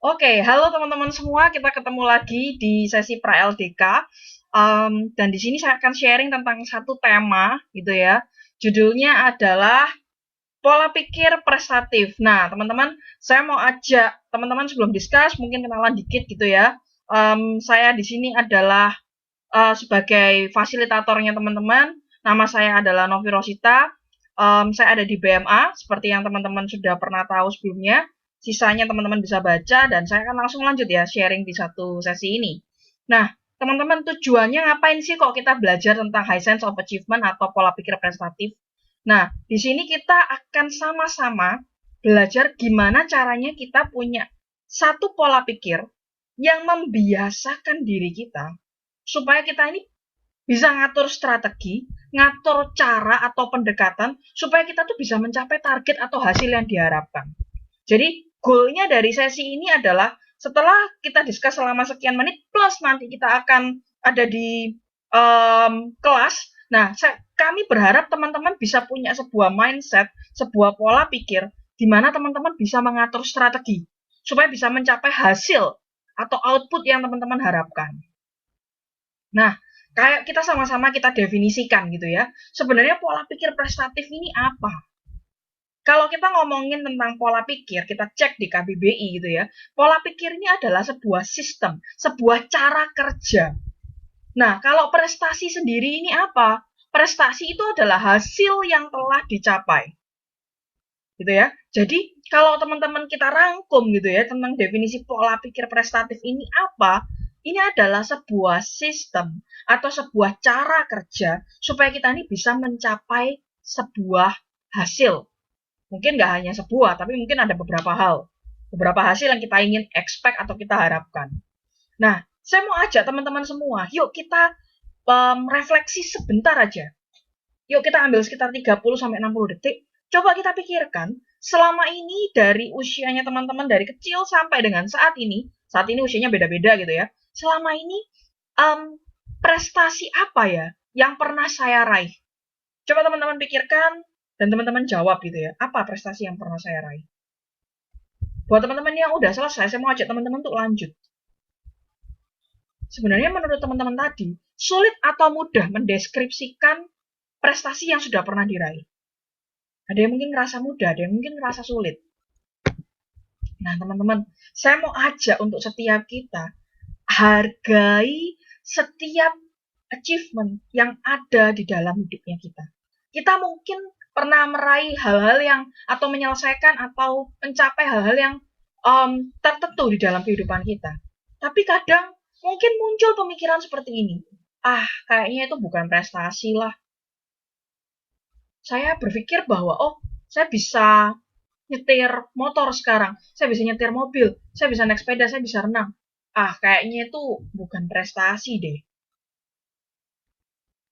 Oke, halo teman-teman semua. Kita ketemu lagi di sesi pra-LDK. Dan di sini saya akan sharing tentang satu tema, gitu ya. Judulnya adalah pola pikir prestatif. Nah, teman-teman, saya mau ajak teman-teman sebelum discuss, mungkin kenalan dikit gitu ya. Saya di sini adalah sebagai fasilitatornya teman-teman. Nama saya adalah Novi Rosita. Saya ada di BMA, seperti yang teman-teman sudah pernah tahu sebelumnya. Sisanya teman-teman bisa baca, dan saya akan langsung lanjut ya, sharing di satu sesi ini. Nah, teman-teman, tujuannya ngapain sih kok kita belajar tentang high sense of achievement atau pola pikir prestatif? Nah, di sini kita akan sama-sama belajar gimana caranya kita punya satu pola pikir yang membiasakan diri kita supaya kita ini bisa ngatur strategi, ngatur cara atau pendekatan supaya kita tuh bisa mencapai target atau hasil yang diharapkan. Jadi goalnya dari sesi ini adalah setelah kita discuss selama sekian menit plus nanti kita akan ada di kelas. Nah, kami berharap teman-teman bisa punya sebuah mindset, sebuah pola pikir di mana teman-teman bisa mengatur strategi supaya bisa mencapai hasil atau output yang teman-teman harapkan. Nah, kayak kita sama-sama kita definisikan gitu ya. Sebenarnya pola pikir prestatif ini apa? Kalau kita ngomongin tentang pola pikir, kita cek di KBBI gitu ya. Pola pikir ini adalah sebuah sistem, sebuah cara kerja. Nah, kalau prestasi sendiri ini apa? Prestasi itu adalah hasil yang telah dicapai. Gitu ya. Jadi, kalau teman-teman kita rangkum gitu ya tentang definisi pola pikir prestatif ini apa? Ini adalah sebuah sistem atau sebuah cara kerja supaya kita ini bisa mencapai sebuah hasil. Mungkin nggak hanya sebuah, tapi mungkin ada beberapa hal. Beberapa hasil yang kita ingin expect atau kita harapkan. Nah, saya mau ajak teman-teman semua, yuk kita refleksi sebentar aja. Yuk kita ambil sekitar 30-60 detik. Coba kita pikirkan, selama ini dari usianya teman-teman dari kecil sampai dengan saat ini usianya beda-beda gitu ya. Selama ini prestasi apa ya yang pernah saya raih? Coba teman-teman pikirkan dan teman-teman jawab gitu ya. Apa prestasi yang pernah saya raih? Buat teman-teman yang udah selesai, saya mau ajak teman-teman untuk lanjut. Sebenarnya menurut teman-teman tadi, sulit atau mudah mendeskripsikan prestasi yang sudah pernah diraih? Ada yang mungkin ngerasa mudah, ada yang mungkin ngerasa sulit. Nah, teman-teman, saya mau ajak untuk setiap kita hargai setiap achievement yang ada di dalam hidupnya kita. Kita mungkin pernah meraih hal-hal yang atau menyelesaikan atau mencapai hal-hal yang tertentu di dalam kehidupan kita. Tapi kadang mungkin muncul pemikiran seperti ini. Ah, kayaknya itu bukan prestasi lah. Saya berpikir bahwa, oh, saya bisa nyetir motor sekarang, saya bisa nyetir mobil, saya bisa naik sepeda, saya bisa renang. Ah, kayaknya itu bukan prestasi deh.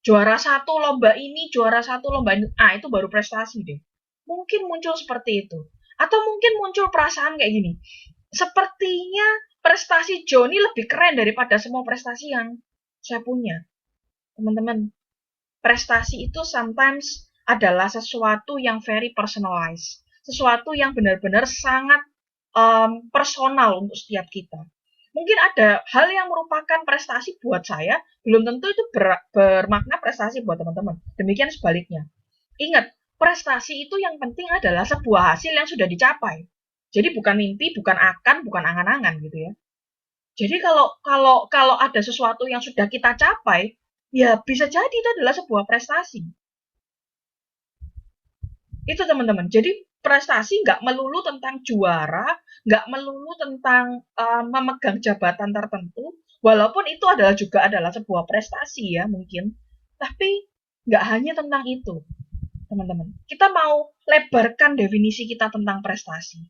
Juara satu lomba ini, juara satu lomba ini, ah itu baru prestasi deh. Mungkin muncul seperti itu. Atau mungkin muncul perasaan kayak gini. Sepertinya prestasi Joni lebih keren daripada semua prestasi yang saya punya. Teman-teman, prestasi itu sometimes adalah sesuatu yang very personalized. Sesuatu yang benar-benar sangat personal untuk setiap kita. Mungkin ada hal yang merupakan prestasi buat saya, belum tentu itu bermakna prestasi buat teman-teman. Demikian sebaliknya. Ingat, prestasi itu yang penting adalah sebuah hasil yang sudah dicapai. Jadi bukan mimpi, bukan akan, bukan angan-angan gitu ya. Jadi kalau ada sesuatu yang sudah kita capai, ya bisa jadi itu adalah sebuah prestasi. Itu teman-teman. Jadi prestasi nggak melulu tentang juara, nggak melulu tentang memegang jabatan tertentu, walaupun itu juga adalah sebuah prestasi ya mungkin. Tapi nggak hanya tentang itu, teman-teman. Kita mau lebarkan definisi kita tentang prestasi.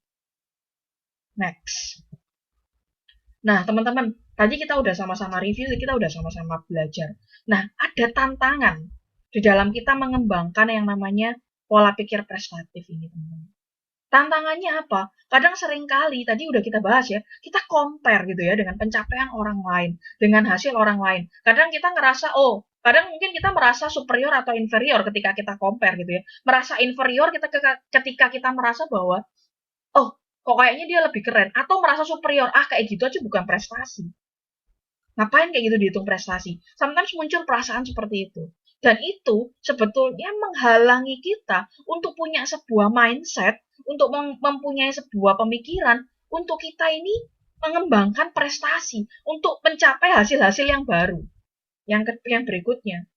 Next. Nah, teman-teman, tadi kita udah sama-sama review, kita udah sama-sama belajar. Nah, ada tantangan di dalam kita mengembangkan yang namanya pola pikir prestatif ini, teman-teman. Tantangannya apa? Kadang sering kali, tadi udah kita bahas ya, kita compare gitu ya dengan pencapaian orang lain, dengan hasil orang lain. Kadang kita ngerasa, oh, kadang mungkin kita merasa superior atau inferior ketika kita compare gitu ya. Merasa inferior kita ketika kita merasa bahwa, oh, kok kayaknya dia lebih keren, atau merasa superior, kayak gitu aja bukan prestasi. Ngapain kayak gitu dihitung prestasi? Sometimes muncul perasaan seperti itu. Dan itu sebetulnya menghalangi kita untuk punya sebuah mindset, untuk mempunyai sebuah pemikiran, untuk kita ini mengembangkan prestasi, untuk mencapai hasil-hasil yang baru. Yang berikutnya,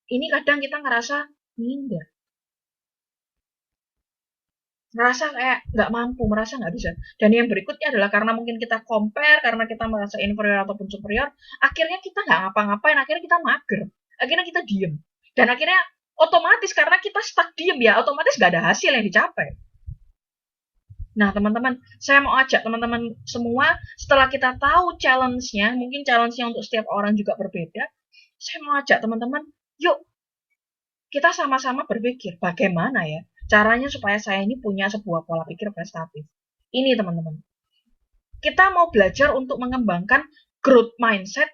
ini kadang kita ngerasa minder. Merasa kayak nggak mampu, merasa nggak bisa. Dan yang berikutnya adalah karena mungkin kita compare, karena kita merasa inferior ataupun superior, akhirnya kita nggak ngapa-ngapain, akhirnya kita mager, akhirnya kita diem. Dan akhirnya otomatis karena kita stuck diem ya, otomatis nggak ada hasil yang dicapai. Nah, teman-teman, saya mau ajak teman-teman semua, setelah kita tahu challenge-nya, mungkin challenge-nya untuk setiap orang juga berbeda, saya mau ajak teman-teman, yuk kita sama-sama berpikir bagaimana ya caranya supaya saya ini punya sebuah pola pikir prestatif. Ini teman-teman. Kita mau belajar untuk mengembangkan growth mindset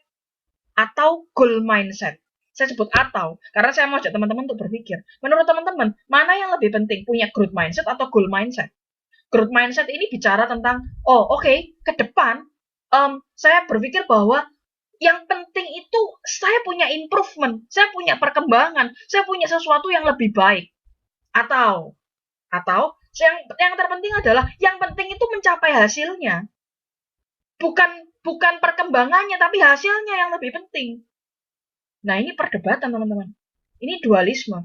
atau goal mindset. Saya sebut atau, karena saya mau ajak teman-teman untuk berpikir. Menurut teman-teman, mana yang lebih penting, punya growth mindset atau goal mindset? Growth mindset ini bicara tentang, ke depan, saya berpikir bahwa yang penting itu saya punya improvement, saya punya perkembangan, saya punya sesuatu yang lebih baik. Atau yang terpenting adalah yang penting itu mencapai hasilnya. Bukan perkembangannya tapi hasilnya yang lebih penting. Nah, ini perdebatan, teman-teman. Ini dualisme.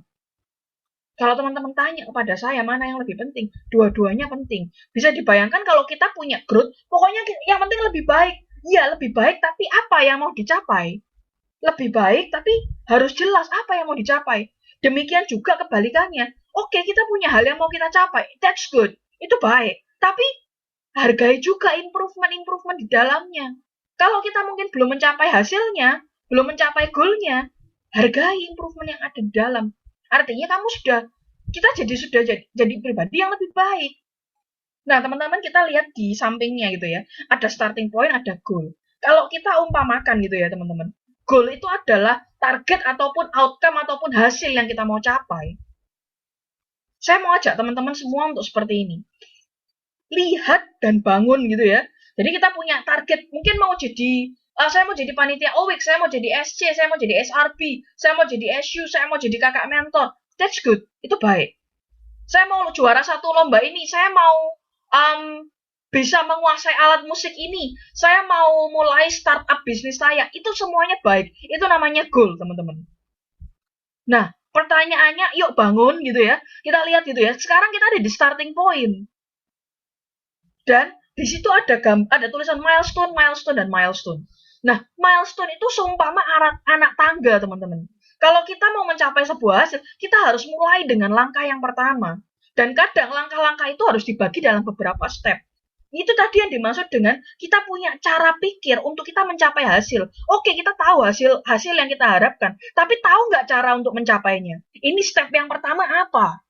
Kalau teman-teman tanya kepada saya mana yang lebih penting, dua-duanya penting. Bisa dibayangkan kalau kita punya growth, pokoknya yang penting lebih baik. Ya, lebih baik, tapi apa yang mau dicapai? Lebih baik, tapi harus jelas apa yang mau dicapai. Demikian juga kebalikannya. Oke, kita punya hal yang mau kita capai. That's good. Itu baik. Tapi hargai juga improvement-improvement di dalamnya. Kalau kita mungkin belum mencapai hasilnya, belum mencapai goalnya, hargai improvement yang ada di dalam. Artinya kita sudah jadi pribadi yang lebih baik. Nah, teman-teman kita lihat di sampingnya gitu ya. Ada starting point, ada goal. Kalau kita umpamakan gitu ya, teman-teman. Goal itu adalah target ataupun outcome ataupun hasil yang kita mau capai. Saya mau ajak teman-teman semua untuk seperti ini. Lihat dan bangun gitu ya. Jadi kita punya target, mungkin mau jadi saya mau jadi panitia OWIC, saya mau jadi SC, saya mau jadi SRB, saya mau jadi SU, saya mau jadi kakak mentor. That's good, itu baik. Saya mau juara satu lomba ini, saya mau bisa menguasai alat musik ini, saya mau mulai startup bisnis saya, itu semuanya baik. Itu namanya goal, teman-teman. Nah, pertanyaannya, yuk bangun gitu ya. Kita lihat gitu ya. Sekarang kita ada di starting point. Dan di situ ada tulisan milestone, milestone, dan milestone. Nah, milestone itu seumpama anak tangga, teman-teman. Kalau kita mau mencapai sebuah hasil, kita harus mulai dengan langkah yang pertama. Dan kadang langkah-langkah itu harus dibagi dalam beberapa step. Itu tadi yang dimaksud dengan kita punya cara pikir untuk kita mencapai hasil. Oke, kita tahu hasil yang kita harapkan, tapi tahu nggak cara untuk mencapainya? Ini step yang pertama apa?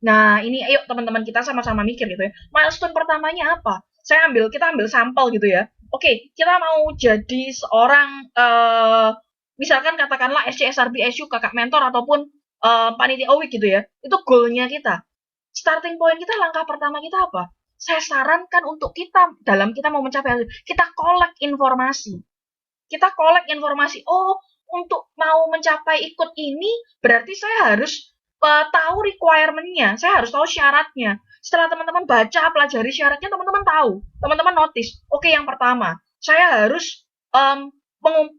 Nah, ini ayo teman-teman kita sama-sama mikir gitu ya. Milestone pertamanya apa? Kita ambil sampel gitu ya. Oke, kita mau jadi seorang misalkan katakanlah SC, SRB, SU, kakak mentor ataupun panitia OWIC gitu ya. Itu goalnya kita. Starting point kita, langkah pertama kita apa? Saya sarankan untuk kita mau mencapai hasil, kita collect informasi. Kita collect informasi. Oh, untuk mau mencapai ikut ini berarti saya harus tahu requirement-nya. Saya harus tahu syaratnya. Setelah teman-teman baca, pelajari syaratnya, teman-teman tahu. Teman-teman notice. Oke, yang pertama, saya harus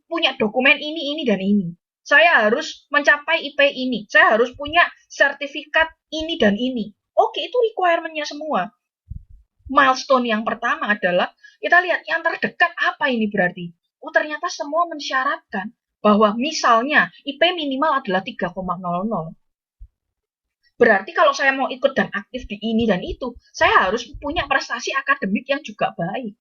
punya dokumen ini, dan ini. Saya harus mencapai IP ini. Saya harus punya sertifikat ini dan ini. Oke, itu requirement-nya semua. Milestone yang pertama adalah kita lihat yang terdekat apa ini berarti. Oh, ternyata semua mensyaratkan bahwa misalnya IP minimal adalah 3,00. Berarti kalau saya mau ikut dan aktif di ini dan itu, saya harus punya prestasi akademik yang juga baik.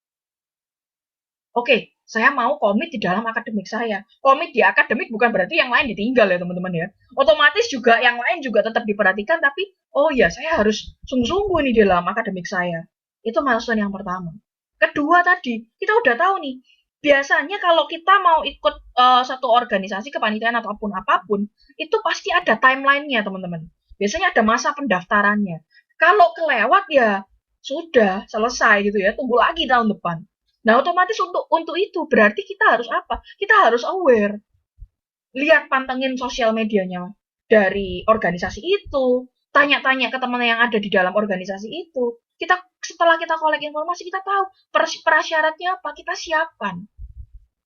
Oke, saya mau komit di dalam akademik saya. Komit di akademik bukan berarti yang lain ditinggal ya teman-teman ya. Otomatis juga yang lain juga tetap diperhatikan, tapi oh ya saya harus sungguh-sungguh nih dalam akademik saya. Itu milestone yang pertama. Kedua tadi, kita udah tahu nih, biasanya kalau kita mau ikut satu organisasi kepanitiaan ataupun apapun, itu pasti ada timeline-nya teman-teman. Biasanya ada masa pendaftarannya. Kalau kelewat ya sudah selesai gitu ya, tunggu lagi tahun depan. Nah, otomatis untuk itu berarti kita harus apa? Kita harus aware. Lihat, pantengin sosial medianya dari organisasi itu, tanya-tanya ke teman yang ada di dalam organisasi itu. Setelah kita kolek informasi, kita tahu prasyaratnya apa, kita siapkan.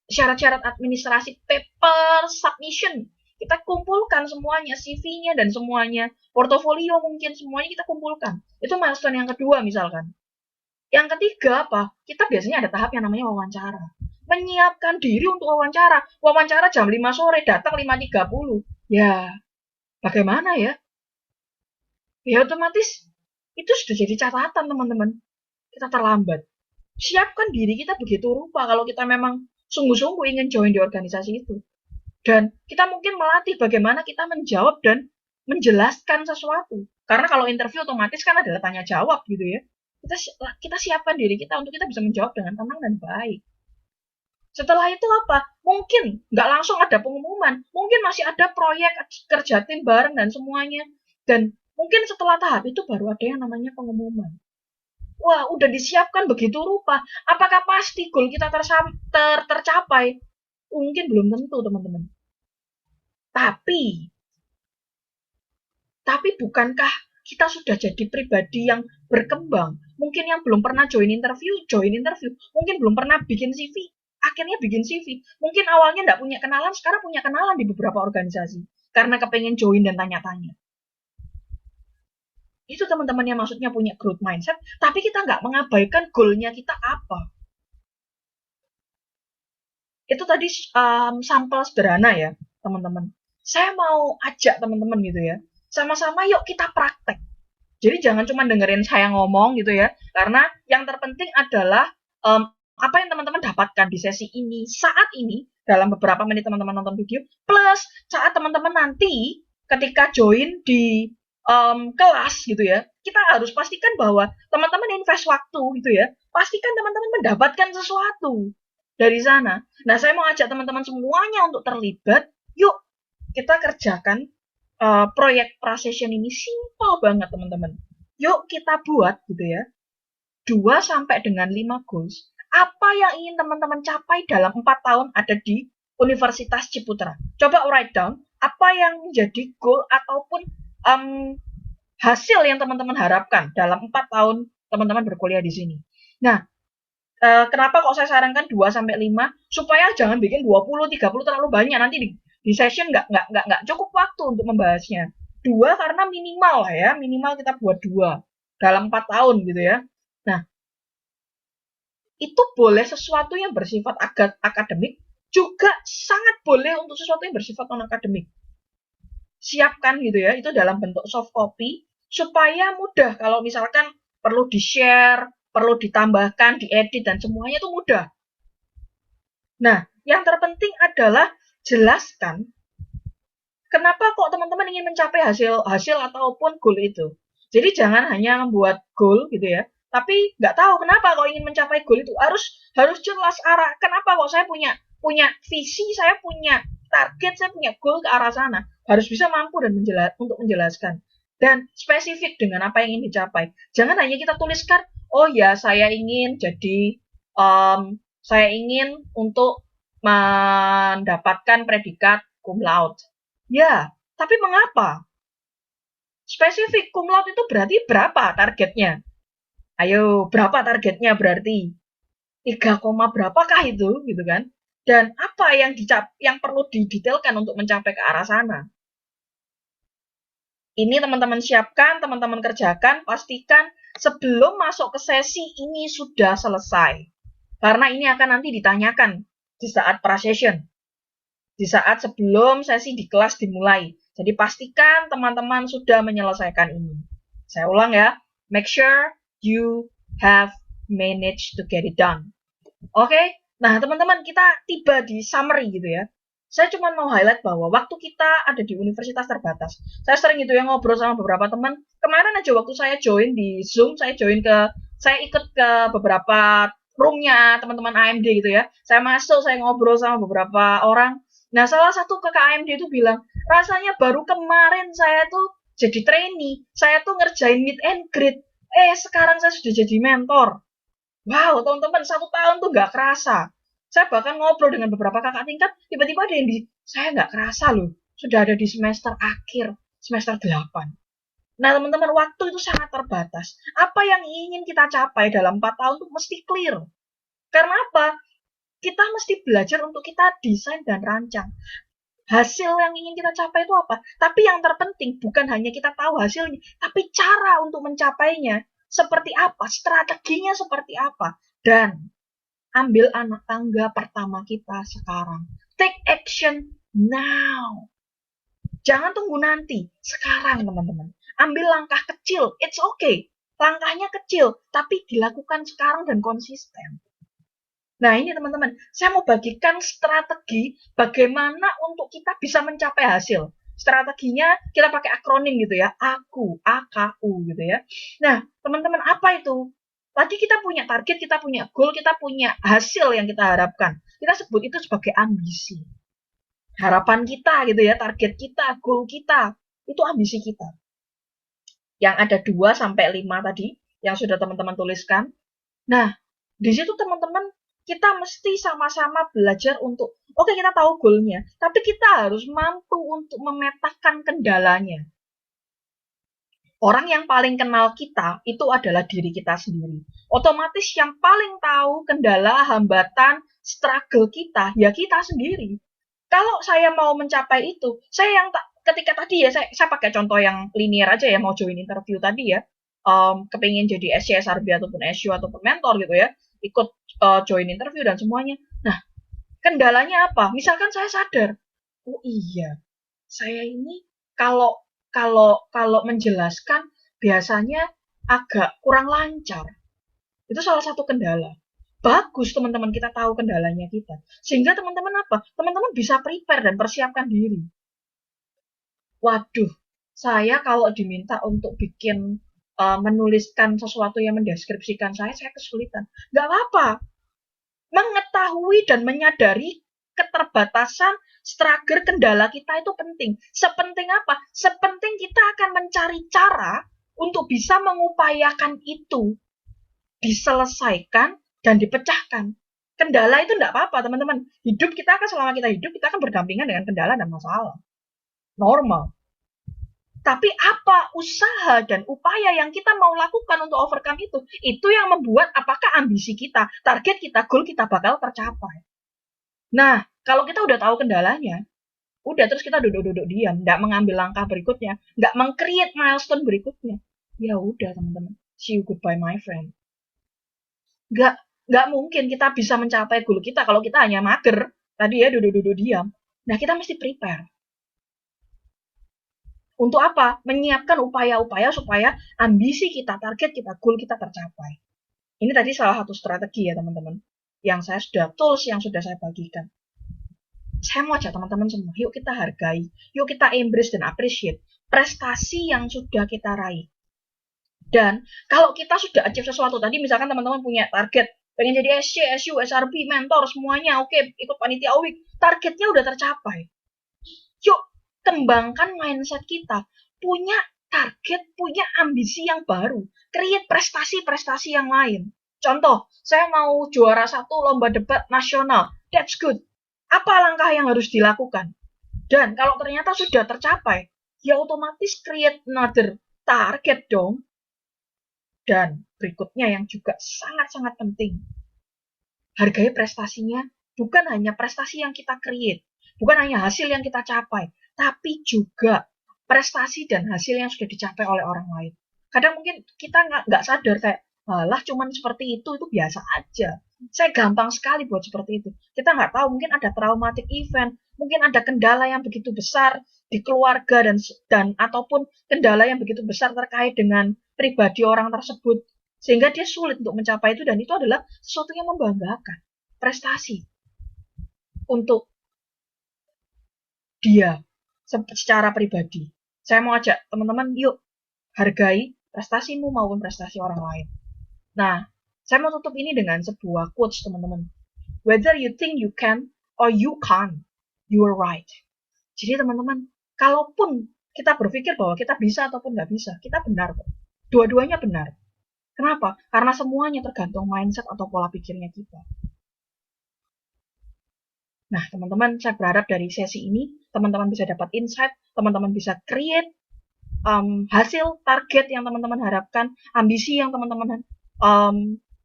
Syarat-syarat administrasi, paper submission, kita kumpulkan semuanya, CV-nya dan semuanya, portofolio mungkin semuanya kita kumpulkan. Itu milestone yang kedua misalkan. Yang ketiga apa? Kita biasanya ada tahap yang namanya wawancara. Menyiapkan diri untuk wawancara. Wawancara jam 5 sore, datang 5.30. Ya, bagaimana ya? Ya otomatis itu sudah jadi catatan, teman-teman. Kita terlambat. Siapkan diri kita begitu rupa kalau kita memang sungguh-sungguh ingin join di organisasi itu. Dan kita mungkin melatih bagaimana kita menjawab dan menjelaskan sesuatu. Karena kalau interview otomatis kan adalah tanya jawab gitu ya. Kita siapkan diri kita untuk kita bisa menjawab dengan tenang dan baik. Setelah itu apa? Mungkin nggak langsung ada pengumuman. Mungkin masih ada proyek kerja tim bareng dan semuanya. Dan mungkin setelah tahap itu baru ada yang namanya pengumuman. Wah, udah disiapkan begitu rupa. Apakah pasti goal kita tercapai? Mungkin belum tentu, teman-teman. Tapi bukankah kita sudah jadi pribadi yang berkembang? Mungkin yang belum pernah join interview. Mungkin belum pernah bikin CV, akhirnya bikin CV. Mungkin awalnya nggak punya kenalan, sekarang punya kenalan di beberapa organisasi. Karena kepengen join dan tanya-tanya. Itu teman-teman yang maksudnya punya growth mindset, tapi kita nggak mengabaikan goalnya kita apa. Itu tadi sampel sederhana ya, teman-teman. Saya mau ajak teman-teman gitu ya, sama-sama yuk kita praktek. Jadi jangan cuma dengerin saya ngomong gitu ya, karena yang terpenting adalah apa yang teman-teman dapatkan di sesi ini, saat ini, dalam beberapa menit teman-teman nonton video, plus saat teman-teman nanti ketika join di kelas gitu ya, kita harus pastikan bahwa teman-teman invest waktu gitu ya, pastikan teman-teman mendapatkan sesuatu dari sana. Nah, saya mau ajak teman-teman semuanya untuk terlibat, yuk kita kerjakan proyek pra-session ini simple banget teman-teman. Yuk kita buat gitu ya, 2 sampai dengan 5 goals. Apa yang ingin teman-teman capai dalam 4 tahun ada di Universitas Ciputra. Coba write down apa yang menjadi goal ataupun hasil yang teman-teman harapkan dalam 4 tahun teman-teman berkuliah di sini. Nah, kenapa kok saya sarankan 2 sampai 5? Supaya jangan bikin 20, 30 terlalu banyak, nanti di session nggak cukup waktu untuk membahasnya. 2 karena minimal lah ya, minimal kita buat 2 dalam 4 tahun gitu ya. Nah, itu boleh sesuatu yang bersifat akademik, juga sangat boleh untuk sesuatu yang bersifat non-akademik. Siapkan gitu ya, itu dalam bentuk soft copy, supaya mudah kalau misalkan perlu di-share, perlu ditambahkan, diedit, dan semuanya itu mudah. Nah, yang terpenting adalah jelaskan kenapa kok teman-teman ingin mencapai hasil ataupun goal itu. Jadi jangan hanya membuat goal gitu ya, tapi nggak tahu kenapa kok ingin mencapai goal itu. Harus jelas arah. Kenapa kok saya punya visi, saya punya target, saya punya goal ke arah sana. Harus bisa mampu dan untuk menjelaskan. Dan spesifik dengan apa yang ingin dicapai. Jangan hanya kita tuliskan, oh ya saya ingin jadi, saya ingin untuk mendapatkan predikat cum laude. Ya, tapi mengapa? Spesifik, cum laude itu berarti berapa targetnya? Ayo, berapa targetnya berarti? 3, berapakah itu gitu kan? Dan apa yang perlu didetailkan untuk mencapai ke arah sana? Ini teman-teman siapkan, teman-teman kerjakan, pastikan sebelum masuk ke sesi ini sudah selesai. Karena ini akan nanti ditanyakan di saat pra-session. Di saat sebelum sesi di kelas dimulai. Jadi pastikan teman-teman sudah menyelesaikan ini. Saya ulang ya, make sure you have managed to get it done. Oke, nah teman-teman kita tiba di summary gitu ya. Saya cuma mau highlight bahwa waktu kita ada di universitas terbatas. Saya sering gitu ya ngobrol sama beberapa teman. Kemarin aja waktu saya join di Zoom, saya ikut ke beberapa roomnya teman-teman AMD gitu ya. Saya masuk, saya ngobrol sama beberapa orang. Nah, salah satu kakak AMD itu bilang, rasanya baru kemarin saya tuh jadi trainee, saya tuh ngerjain meet and greet. Sekarang saya sudah jadi mentor. Wow, teman-teman, 1 tahun tuh nggak kerasa. Saya bahkan ngobrol dengan beberapa kakak tingkat, tiba-tiba ada yang saya nggak kerasa loh, sudah ada di semester akhir, semester 8. Nah, teman-teman, waktu itu sangat terbatas. Apa yang ingin kita capai dalam 4 tahun itu mesti clear. Karena apa? Kita mesti belajar untuk kita desain dan rancang. Hasil yang ingin kita capai itu apa? Tapi yang terpenting bukan hanya kita tahu hasilnya, tapi cara untuk mencapainya seperti apa, strateginya seperti apa, dan ambil anak tangga pertama kita sekarang. Take action now. Jangan tunggu nanti, sekarang teman-teman. Ambil langkah kecil, it's okay. Langkahnya kecil, tapi dilakukan sekarang dan konsisten. Nah, ini teman-teman, saya mau bagikan strategi bagaimana untuk kita bisa mencapai hasil. Strateginya kita pakai akronim gitu ya, AKU, AKU gitu ya. Nah, teman-teman, apa itu? Tadi kita punya target, kita punya goal, kita punya hasil yang kita harapkan. Kita sebut itu sebagai ambisi. Harapan kita gitu ya, target kita, goal kita, itu ambisi kita. Yang ada 2 sampai 5 tadi yang sudah teman-teman tuliskan. Nah, di situ teman-teman kita mesti sama-sama belajar untuk oke, kita tahu goalnya, tapi kita harus mampu untuk memetakan kendalanya. Orang yang paling kenal kita itu adalah diri kita sendiri. Otomatis yang paling tahu kendala, hambatan, struggle kita ya kita sendiri. Kalau saya mau mencapai itu, saya yang ketika tadi ya saya pakai contoh yang linear aja ya, mau join interview tadi ya, kepingin jadi SC, SRB ataupun SU ataupun mentor gitu ya, ikut join interview dan semuanya. Nah, kendalanya apa? Misalkan saya sadar, oh iya, saya ini kalau kalau kalau menjelaskan biasanya agak kurang lancar. Itu salah satu kendala. Bagus teman-teman kita tahu kendalanya kita. Sehingga teman-teman apa? Teman-teman bisa prepare dan persiapkan diri. Waduh, saya kalau diminta untuk bikin menuliskan sesuatu yang mendeskripsikan saya kesulitan. Nggak apa-apa. Mengetahui dan menyadari keterbatasan, struggle, kendala kita itu penting. Sepenting apa? Sepenting kita akan mencari cara untuk bisa mengupayakan itu diselesaikan dan dipecahkan. Kendala itu enggak apa-apa, teman-teman. Hidup kita akan selama kita hidup, kita akan berdampingan dengan kendala dan masalah. Normal. Tapi apa usaha dan upaya yang kita mau lakukan untuk overcome itu yang membuat apakah ambisi kita, target kita, goal kita bakal tercapai. Nah, kalau kita udah tahu kendalanya, udah terus kita duduk-duduk diam, nggak mengambil langkah berikutnya, nggak meng-create milestone berikutnya. Ya udah teman-teman, see you goodbye my friend. Nggak mungkin kita bisa mencapai goal kita kalau kita hanya mager, tadi ya duduk-duduk diam. Nah, kita mesti prepare. Untuk apa? Menyiapkan upaya-upaya supaya ambisi kita, target kita, goal kita tercapai. Ini tadi salah satu strategi ya teman-teman. Yang saya sudah tools yang sudah saya bagikan. Saya mau ajak teman-teman semua, yuk kita hargai, yuk kita embrace dan appreciate prestasi yang sudah kita raih. Dan kalau kita sudah achieve sesuatu, tadi misalkan teman-teman punya target, pengen jadi SC, SU, SRB, mentor, semuanya, oke, ikut panitia week, targetnya udah tercapai. Yuk kembangkan mindset kita, punya target, punya ambisi yang baru, create prestasi-prestasi yang lain. Contoh, saya mau juara 1 lomba debat nasional, that's good. Apa langkah yang harus dilakukan? Dan kalau ternyata sudah tercapai, ya otomatis create another target dong. Dan berikutnya yang juga sangat-sangat penting, hargai prestasinya, bukan hanya prestasi yang kita create, bukan hanya hasil yang kita capai, tapi juga prestasi dan hasil yang sudah dicapai oleh orang lain. Kadang mungkin kita nggak sadar kayak, lah cuman seperti itu biasa aja. Saya gampang sekali buat seperti itu. Kita nggak tahu, mungkin ada traumatic event, mungkin ada kendala yang begitu besar di keluarga dan ataupun kendala yang begitu besar terkait dengan pribadi orang tersebut, sehingga dia sulit untuk mencapai itu, dan itu adalah sesuatu yang membanggakan, prestasi untuk dia secara pribadi. Saya mau ajak teman-teman, yuk hargai prestasimu maupun prestasi orang lain. Nah, saya mau tutup ini dengan sebuah quotes teman-teman. Whether you think you can or you can't, you are right. Jadi teman-teman, kalaupun kita berpikir bahwa kita bisa ataupun nggak bisa, kita benar. Dua-duanya benar. Kenapa? Karena semuanya tergantung mindset atau pola pikirnya kita. Nah, teman-teman, saya berharap dari sesi ini, teman-teman bisa dapat insight, teman-teman bisa create hasil target yang teman-teman harapkan, ambisi yang teman-teman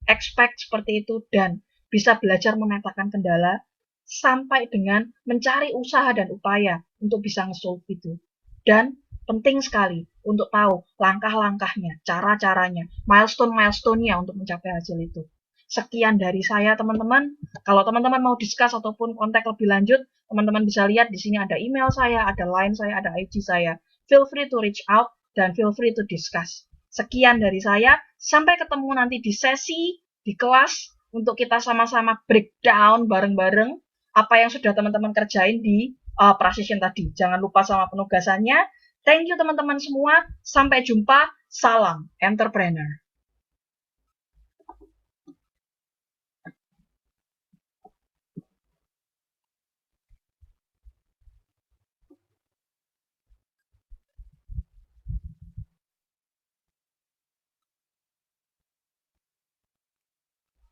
expect seperti itu, dan bisa belajar memetakan kendala, sampai dengan mencari usaha dan upaya untuk bisa nge-solve itu. Dan penting sekali untuk tahu langkah-langkahnya, cara-caranya, milestone-milestone-nya untuk mencapai hasil itu. Sekian dari saya, teman-teman. Kalau teman-teman mau discuss ataupun kontak lebih lanjut, teman-teman bisa lihat di sini ada email saya, ada line saya, ada IG saya. Feel free to reach out dan feel free to discuss. Sekian dari saya, sampai ketemu nanti di sesi, di kelas, untuk kita sama-sama breakdown bareng-bareng apa yang sudah teman-teman kerjain di precision tadi. Jangan lupa sama penugasannya. Thank you teman-teman semua. Sampai jumpa. Salam entrepreneur.